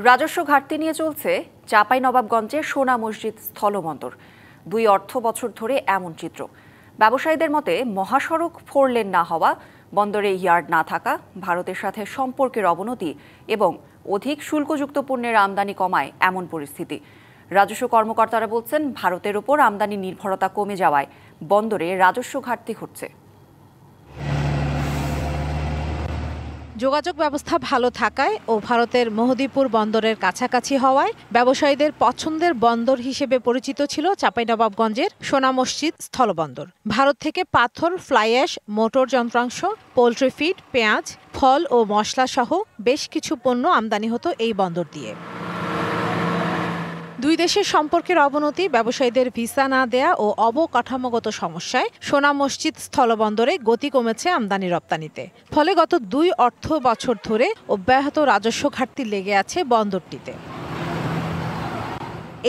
রাজস্ব ঘাটতি নিয়ে চলছে চাঁপাইনবাবগঞ্জের সোনা মসজিদ স্থলবন্দর। 2 অর্থ বছর ধরে এমন চিত্র। ব্যবসায়ীদের মতে মহাসড়ক 4 লেন না হওয়া, বন্দরে ইয়ার্ড না থাকা, ভারতের সাথে সম্পর্কের অবনতি এবং অধিক শুল্কযুক্ত পণ্যের আমদানি কমায় এমন পরিস্থিতি। রাজস্ব কর্মকর্তারা বলছেন, ভারতের ওপর আমদানি নির্ভরতা কমে যাওয়ায় বন্দরে রাজস্ব ঘাটতি ঘটছে। যোগাযোগ ব্যবস্থা ভালো থাকায় ও ভারতের মেহেদীপুর বন্দরের কাছাকাছি হওয়ায় ব্যবসায়ীদের পছন্দের বন্দর হিসেবে পরিচিত ছিল চাঁপাইনবাবগঞ্জের সোনা মসজিদ স্থলবন্দর। ভারত থেকে পাথর, ফ্লাই অ্যাশ, মোটর যন্ত্রাংশ, পোল্ট্রি ফিড, পেঁয়াজ, ফল ও মশলা সহ বেশ কিছু পণ্য আমদানি হতো এই বন্দর দিয়ে। দুই দেশের সম্পর্কের অবনতি, ব্যবসায়ীদের ভিসা না দেয়া ও অবকাঠামোগত সমস্যায় সোনা মসজিদ স্থলবন্দরে গতি কমেছে আমদানি রপ্তানিতে। ফলে গত 2 অর্থ বছর ধরে অব্যাহত রাজস্ব ঘাটতি লেগে আছে বন্দরটিতে।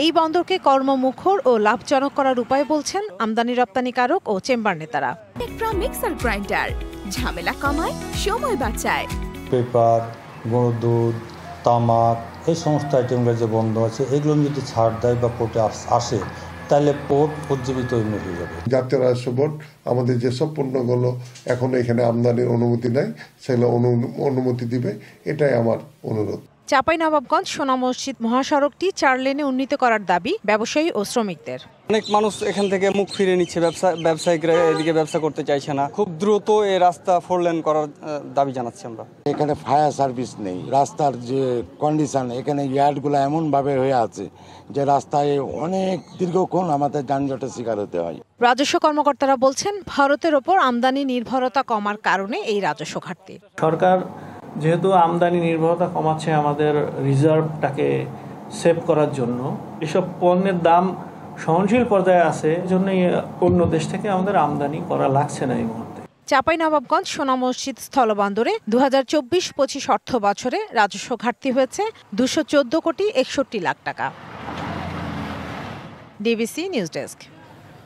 এই বন্দরকে কর্মমুখর ও লাভজনক করার উপায় বলছেন আমদানি রপ্তানিকারক ও চেম্বার নেতারা। টেকট্রা মিক্সার গ্রাইন্ডার ঝামেলা কমায়, সময় বাঁচায়। পেপার, গরুর দুধ, তামাক, এই সমস্ত আইটেমগুলো যে বন্ধ আছে, এগুলো যদি ছাড় দেয় বা পোর্টে আসে, তাহলে পোর্ট উজ্জীবিত হয়ে যাবে। জাতীয় রাজস্ব বোর্ড আমাদের যেসব পণ্যগুলো এখনো এখানে আমদানির অনুমতি নাই, সেগুলো অনুমতি দিবে, এটাই আমার অনুরোধ। চাঁপাইনবাবগঞ্জ সোনা মসজিদ মহাসড়কটি 4 লেনে উন্নীত করার দাবি ব্যবসায়ী ও শ্রমিকদের। অনেক মানুষ এখান থেকে মুখ ফিরে নিচ্ছে, ব্যবসায়িকরা এদিকে ব্যবসা করতে চাইছে না। খুব দ্রুত এই রাস্তা 4 লেন করার দাবি জানাচ্ছি আমরা। এখানে ফায়ার সার্ভিস নেই, রাস্তার যে কন্ডিশন, এখানে ইয়ার্ডগুলো এমনভাবে হয়ে আছে যে রাস্তায় অনেক দীর্ঘক্ষণ আমাদের যানজটের শিকার হতে হয়। রাজস্ব কর্মকর্তারা বলছেন, ভারতের ওপর আমদানি নির্ভরতা কমার কারণে এই রাজস্ব ঘাটতি। সরকার যেহেতু আমদানি নির্ভরতা কমাচ্ছে আমাদের রিজার্ভটাকে সেভ করার জন্য, এসব পণ্যের দাম সহনশীল পর্যায়ে আছে, এজন্যই অন্য দেশ থেকে আমাদের আমদানি করা লাগছে না এই মুহূর্তে। চাঁপাইনবাবগঞ্জ সোনা মসজিদ স্থলবন্দরে 2024-25 অর্থ বছরে রাজস্ব ঘাটতি হয়েছে 214 কোটি 61 লাখ টাকা। DBC news desk.